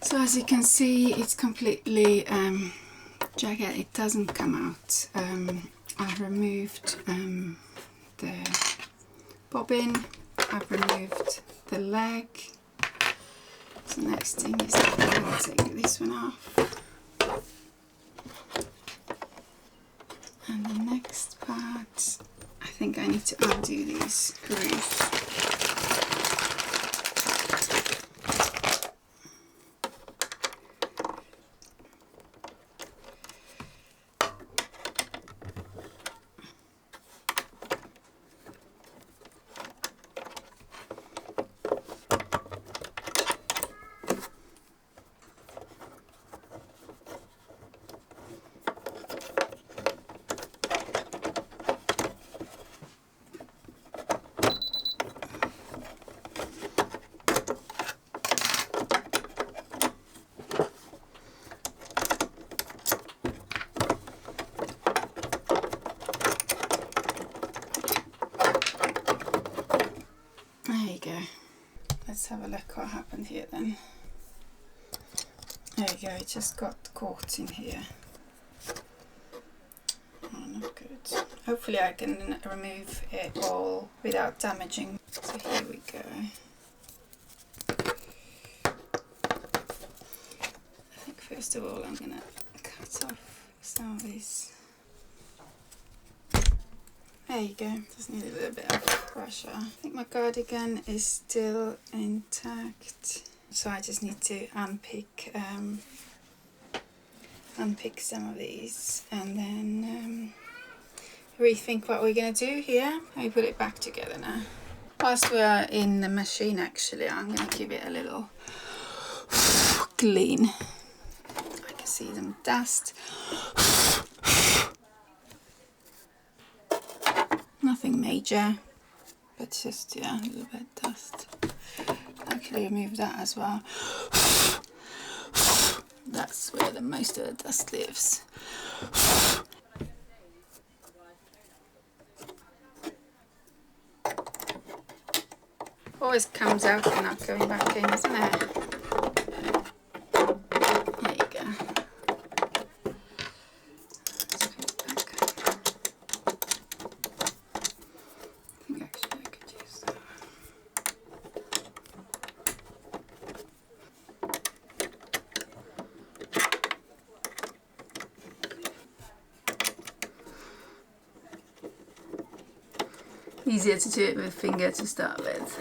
So as you can see, it's completely jagged. It doesn't come out. I've removed the bobbin. I've removed the leg. So next thing is I'm going to take this one off. And the next part, I think I need to undo these screws. Let's have a look what happened here then. There you go, it just got caught in here. Oh, not good. Hopefully I can remove it all without damaging. So here we go. I think first of all I'm gonna cut off some of these. There you go, just need a little bit of pressure. I think my cardigan is still intact, so I just need to unpick some of these and then rethink what we're going to do here. I put it back together now. Whilst we are in the machine, actually, I'm going to give it a little clean. I can see some dust. Nothing major, but just, yeah, a little bit of dust. Actually remove that as well. That's where the most of the dust lives. Always comes out and not going back in, isn't it? There you go. Easier to do it with a finger to start with.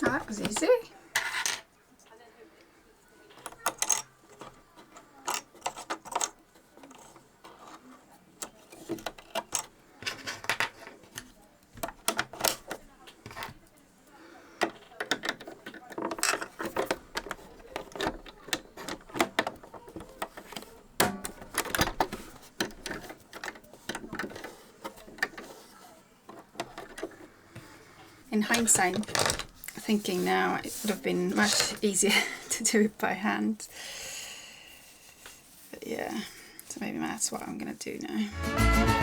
Oh, that was easy. In hindsight, thinking now, it would have been much easier to do it by hand. But yeah, so maybe that's what I'm going to do now.